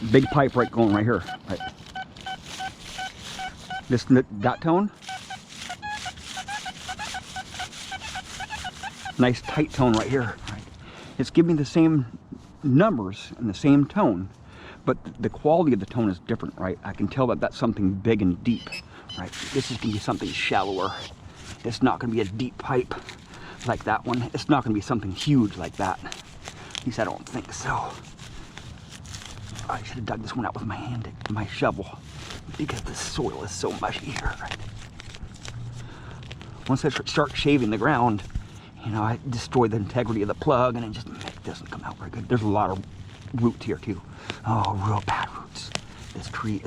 Big pipe right going right here. Right. That tone. Nice tight tone right here. Right. It's giving me the same numbers and the same tone, but the quality of the tone is different, right? I can tell that that's something big and deep, right? This is going to be something shallower. It's not going to be a deep pipe like that one. It's not going to be something huge like that. At least I don't think so. I should have dug this one out with my hand, my shovel, because the soil is so mushy here. Right? Once I start shaving the ground, you know, I destroy the integrity of the plug, and it doesn't come out very good. There's a lot of roots here too. Oh, real bad roots. This tree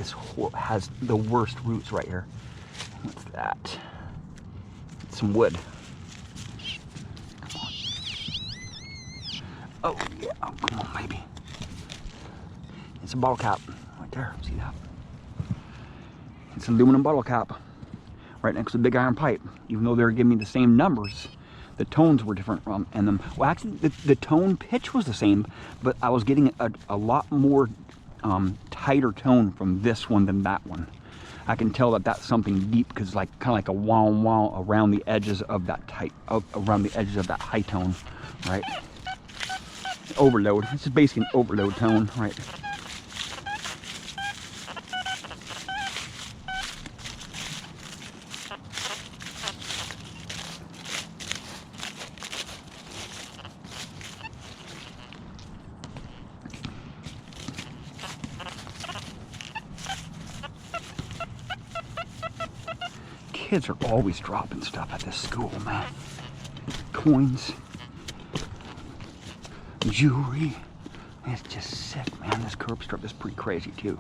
has the worst roots right here. What's that? It's some wood. Come on. Oh yeah, oh, come on, baby. It's a bottle cap right there. See that? It's an aluminum bottle cap right next to the big iron pipe. Even though they're giving me the same numbers, the tones were different from them. Well, actually, the tone pitch was the same, but I was getting a lot more tighter tone from this one than that one. I can tell that that's something deep because it's like kind of like a wow wow around the edges of that around the edges of that high tone, right? Overload. This is basically an overload tone, right? Kids are always dropping stuff at this school, man. Coins, jewelry. It's just sick, man. This curb strip is pretty crazy too.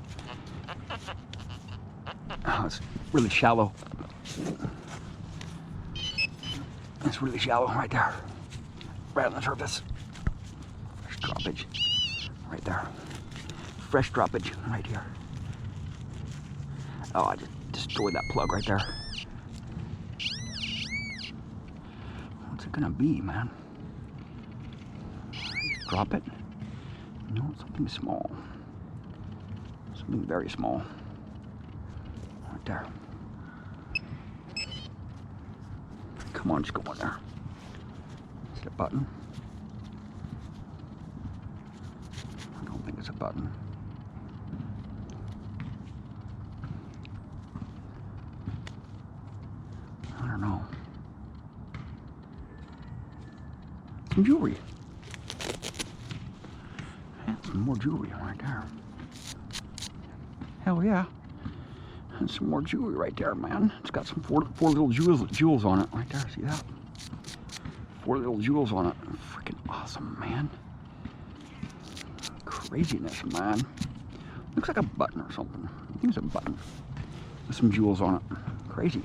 Oh, it's really shallow. It's really shallow right there. Right on the surface. Fresh droppage. Right there. Fresh droppage right here. Oh, I just destroyed that plug right there. What's it gonna be, man? Just drop it? No, something small. Something very small. Right there. Come on, just go in there. Is it a button? I don't think it's a button. I don't know. Some jewelry. And some more jewelry right there. Hell yeah. And some more jewelry right there, man. It's got some four little jewels on it right there. See that? 4 little jewels on it. Freaking awesome, man. Craziness, man. Looks like a button or something. I think it's a button with some jewels on it. Crazy.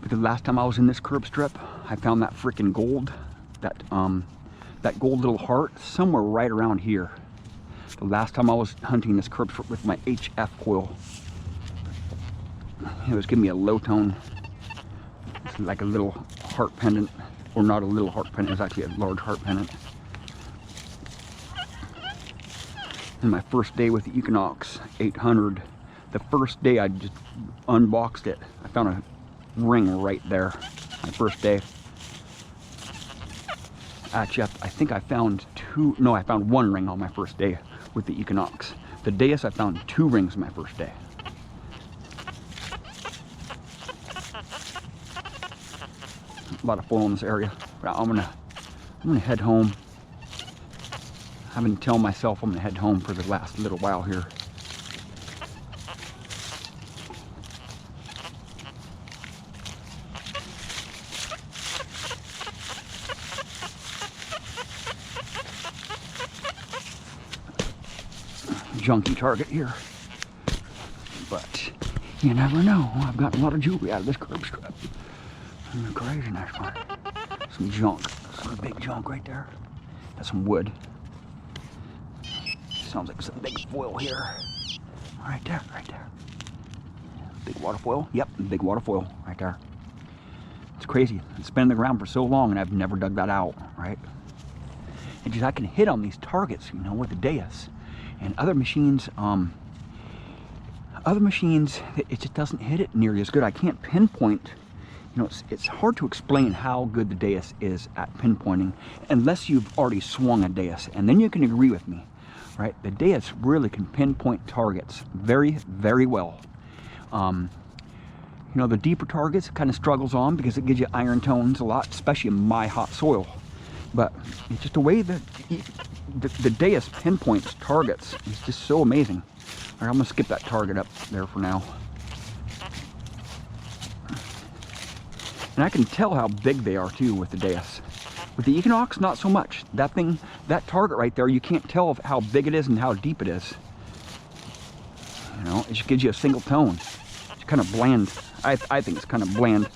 Because last time I was in this curb strip, I found that freaking gold, that gold little heart somewhere right around here. The last time I was hunting this curb strip with my HF coil, it was giving me a low tone. It's like a little heart pendant, or not a little heart pendant, it's actually a large heart pendant. And my first day with the Equinox 800, the first day I just unboxed it, I found a ring right there. My first day. Actually, I think I found I found 1 ring on my first day with the Equinox. The Deus, I found 2 rings my first day. A lot of foil in this area. I'm gonna head home. I've been telling myself I'm gonna head home for the last little while here. Junky target here, but you never know. I've gotten a lot of jewelry out of this curb strip. Crazy, nice one. Some junk, some big junk right there. That's some wood. Sounds like some big foil here. Right there, right there. Big water foil. Yep, big water foil right there. It's crazy. It's been in the ground for so long and I've never dug that out, right? And just I can hit on these targets, you know, with the Deus. And other machines, it just doesn't hit it nearly as good. I can't pinpoint, you know, it's hard to explain how good the Deus is at pinpointing unless you've already swung a Deus. And then you can agree with me, right? The Deus really can pinpoint targets very, very well. You know, the deeper targets it kind of struggles on because it gives you iron tones a lot, especially in my hot soil. But it's just the way that the Deus pinpoints targets is just so amazing. All right, I'm gonna skip that target up there for now. And I can tell how big they are too with the Deus. With the Equinox, not so much. That thing, that target right there, you can't tell how big it is and how deep it is. You know, it just gives you a single tone. It's kind of bland. I think it's kind of bland.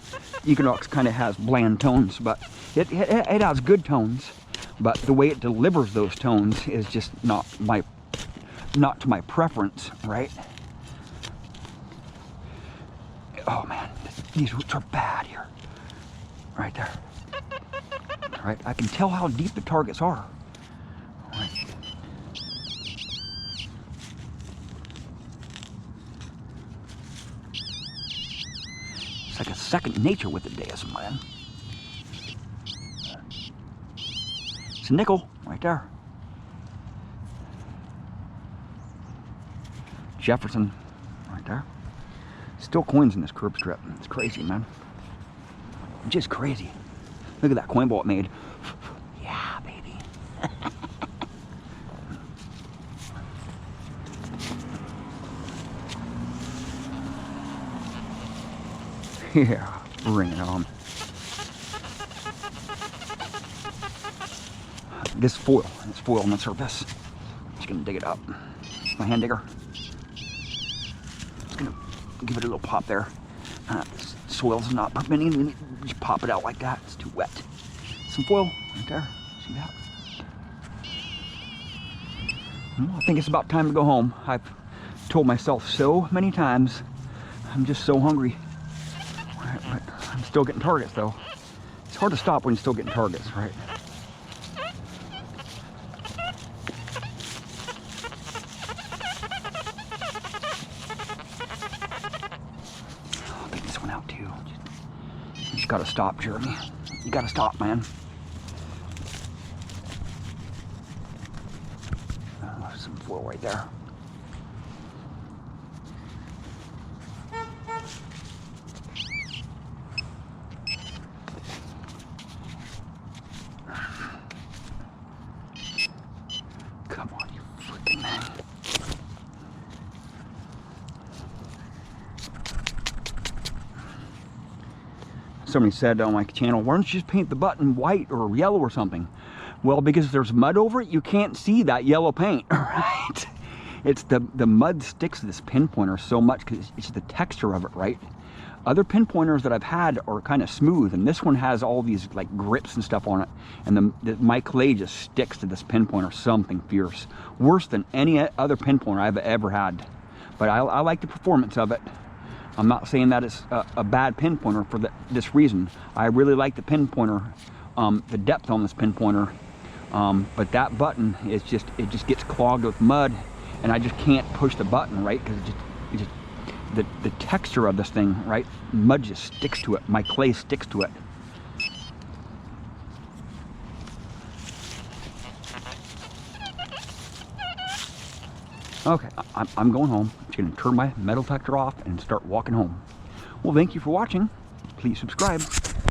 Equinox kind of has bland tones, but it has good tones. But the way it delivers those tones is just not to my preference, right? Oh man, these roots are bad here. Right there. All right, I can tell how deep the targets are. All right. It's like a second nature with the Deus, man. It's a nickel right there. Jefferson right there. Still coins in this curb strip. It's crazy, man. Just crazy. Look at that coin ball it made. Yeah, baby. Yeah, bring it on. This foil, it's foil on the surface. Just gonna dig it up. My hand digger. Just gonna give it a little pop there. This soil's not permitting. Just pop it out like that. It's too wet. Some foil right there. See that? Well, I think it's about time to go home. I've told myself so many times. I'm just so hungry. Right, but I'm still getting targets though. It's hard to stop when you're still getting targets, right? I'll take this one out too. You just gotta stop, Jeremy. You gotta stop, man. There's some foil right there. Come on, you freaking man. Somebody said on my channel, why don't you just paint the button white or yellow or something? Well, because if there's mud over it, you can't see that yellow paint, right? It's the mud sticks to this pinpointer so much because it's the texture of it, right? Other pinpointers that I've had are kind of smooth, and this one has all these like grips and stuff on it, and my clay just sticks to this pinpointer something fierce. Worse than any other pinpointer I've ever had. But I like the performance of it. I'm not saying that it's a bad pinpointer for this reason. I really like the pinpointer, the depth on this pinpointer, but that button is it just gets clogged with mud, and I just can't push the button, right? Because the texture of this thing, right? Mud just sticks to it. My clay sticks to it. Okay, I'm going home. I'm just gonna turn my metal detector off and start walking home. Well, thank you for watching. Please subscribe.